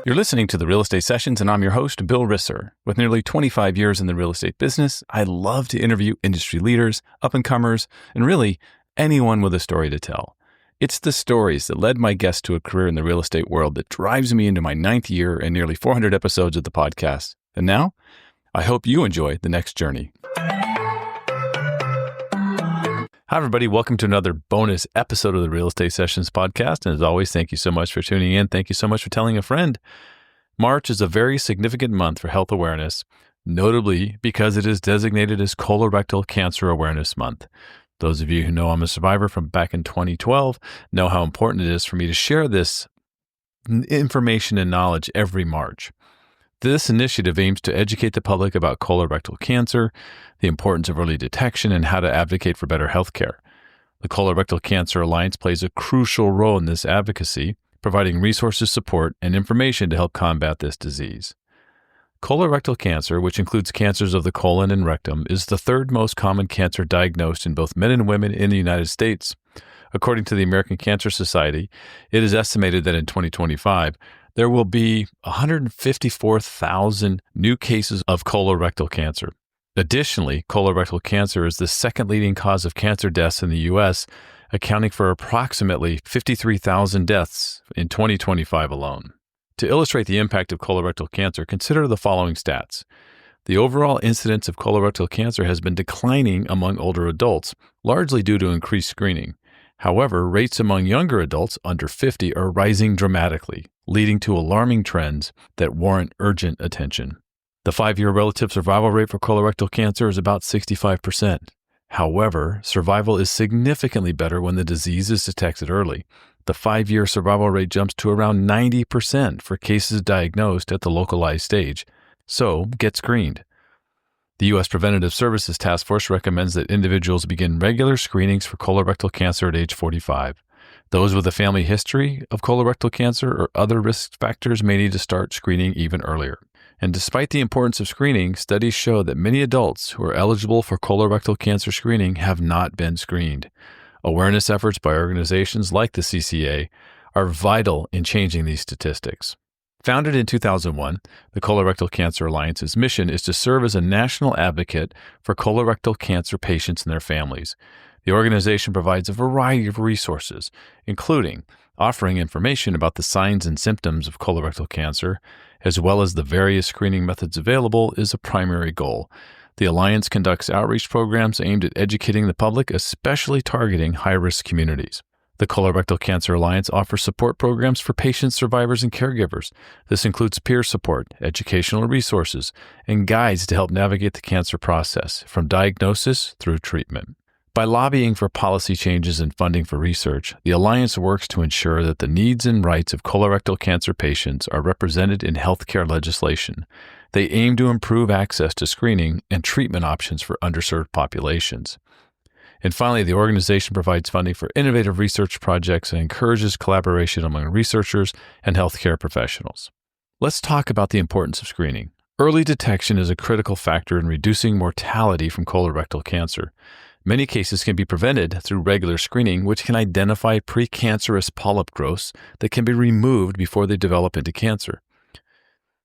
You're listening to the Real Estate Sessions, and I'm your host, Bill Risser. With nearly 25 years in the real estate business, I love to interview industry leaders, up-and-comers, and really anyone with a story to tell. It's the stories that led my guests to a career in the real estate world that drives me into my 9th year and nearly 400 episodes of the podcast. And now, I hope you enjoy the next journey. Hi, everybody. Welcome to another bonus episode of the Real Estate Sessions podcast. And as always, thank you so much for tuning in. Thank you so much for telling a friend. March is a very significant month for health awareness, notably because it is designated as Colorectal Cancer Awareness Month. Those of you who know I'm a survivor from back in 2012 know how important it is for me to share this information and knowledge every March. This initiative aims to educate the public about colorectal cancer, the importance of early detection, and how to advocate for better health care. The Colorectal Cancer Alliance plays a crucial role in this advocacy, providing resources, support, and information to help combat this disease. Colorectal cancer, which includes cancers of the colon and rectum, is the third most common cancer diagnosed in both men and women in the United States. According to the American Cancer Society, it is estimated that in 2025, there will be 154,000 new cases of colorectal cancer. Additionally, colorectal cancer is the second leading cause of cancer deaths in the U.S., accounting for approximately 53,000 deaths in 2025 alone. To illustrate the impact of colorectal cancer, consider the following stats. The overall incidence of colorectal cancer has been declining among older adults, largely due to increased screening. However, rates among younger adults under 50 are rising dramatically, leading to alarming trends that warrant urgent attention. The 5-year relative survival rate for colorectal cancer is about 65%. However, survival is significantly better when the disease is detected early. The 5-year survival rate jumps to around 90% for cases diagnosed at the localized stage. So, get screened. The U.S. Preventive Services Task Force recommends that individuals begin regular screenings for colorectal cancer at age 45. Those with a family history of colorectal cancer or other risk factors may need to start screening even earlier. And despite the importance of screening, studies show that many adults who are eligible for colorectal cancer screening have not been screened. Awareness efforts by organizations like the CCA are vital in changing these statistics. Founded in 2001, the Colorectal Cancer Alliance's mission is to serve as a national advocate for colorectal cancer patients and their families. The organization provides a variety of resources, including offering information about the signs and symptoms of colorectal cancer, as well as the various screening methods available, is a primary goal. The Alliance conducts outreach programs aimed at educating the public, especially targeting high-risk communities. The Colorectal Cancer Alliance offers support programs for patients, survivors, and caregivers. This includes peer support, educational resources, and guides to help navigate the cancer process, from diagnosis through treatment. By lobbying for policy changes and funding for research, the Alliance works to ensure that the needs and rights of colorectal cancer patients are represented in healthcare legislation. They aim to improve access to screening and treatment options for underserved populations. And finally, the organization provides funding for innovative research projects and encourages collaboration among researchers and healthcare professionals. Let's talk about the importance of screening. Early detection is a critical factor in reducing mortality from colorectal cancer. Many cases can be prevented through regular screening, which can identify precancerous polyp growths that can be removed before they develop into cancer.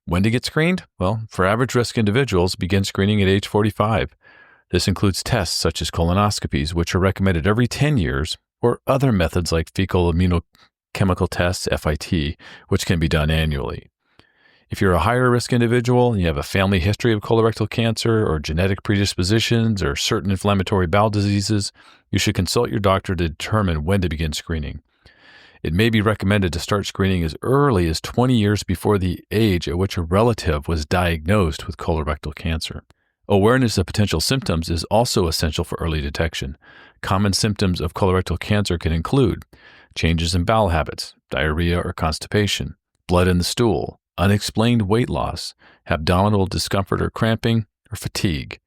When to get screened? Well, for average risk individuals, begin screening at age 45. This includes tests such as colonoscopies, which are recommended every 10 years, or other methods like fecal immunochemical tests, FIT, which can be done annually. If you're a higher risk individual and you have a family history of colorectal cancer or genetic predispositions or certain inflammatory bowel diseases, you should consult your doctor to determine when to begin screening. It may be recommended to start screening as early as 20 years before the age at which a relative was diagnosed with colorectal cancer. Awareness of potential symptoms is also essential for early detection. Common symptoms of colorectal cancer can include changes in bowel habits, diarrhea or constipation, blood in the stool, unexplained weight loss, abdominal discomfort or cramping, or fatigue.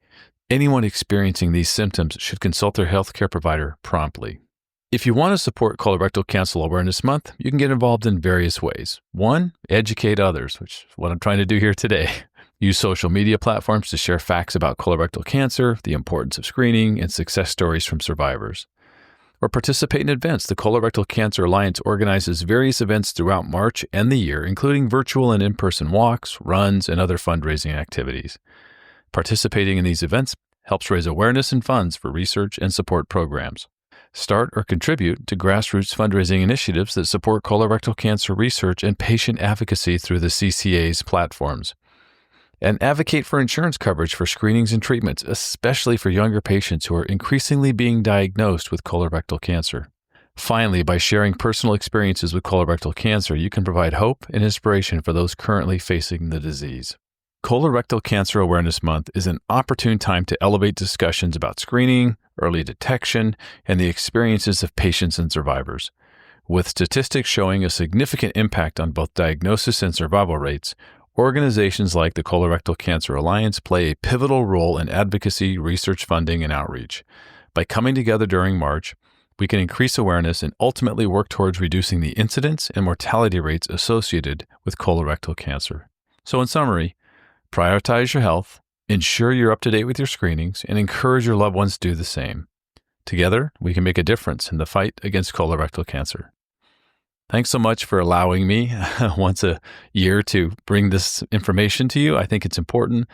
Anyone experiencing these symptoms should consult their healthcare provider promptly. If you want to support Colorectal Cancer Awareness Month, you can get involved in various ways. 1, educate others, which is what I'm trying to do here today. Use social media platforms to share facts about colorectal cancer, the importance of screening, and success stories from survivors. or participate in events. The Colorectal Cancer Alliance organizes various events throughout March and the year, including virtual and in-person walks, runs, and other fundraising activities. Participating in these events helps raise awareness and funds for research and support programs. Start or contribute to grassroots fundraising initiatives that support colorectal cancer research and patient advocacy through the CCA's platforms. And advocate for insurance coverage for screenings and treatments, especially for younger patients who are increasingly being diagnosed with colorectal cancer. Finally, by sharing personal experiences with colorectal cancer, you can provide hope and inspiration for those currently facing the disease. Colorectal Cancer Awareness Month is an opportune time to elevate discussions about screening, early detection, and the experiences of patients and survivors. With statistics showing a significant impact on both diagnosis and survival rates, organizations like the Colorectal Cancer Alliance play a pivotal role in advocacy, research funding, and outreach. By coming together during March, we can increase awareness and ultimately work towards reducing the incidence and mortality rates associated with colorectal cancer. So in summary, prioritize your health, ensure you're up to date with your screenings, and encourage your loved ones to do the same. Together, we can make a difference in the fight against colorectal cancer. Thanks so much for allowing me once a year to bring this information to you. I think it's important.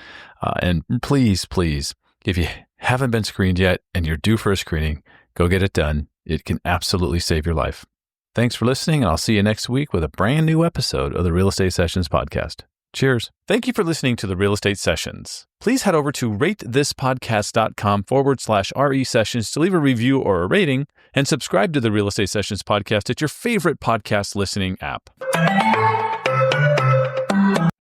And please, if you haven't been screened yet and you're due for a screening, go get it done. It can absolutely save your life. Thanks for listening, and I'll see you next week with a brand new episode of the Real Estate Sessions podcast. Cheers. Thank you for listening to the Real Estate Sessions. Please head over to ratethispodcast.com/RE sessions to leave a review or a rating, and subscribe to the Real Estate Sessions podcast at your favorite podcast listening app.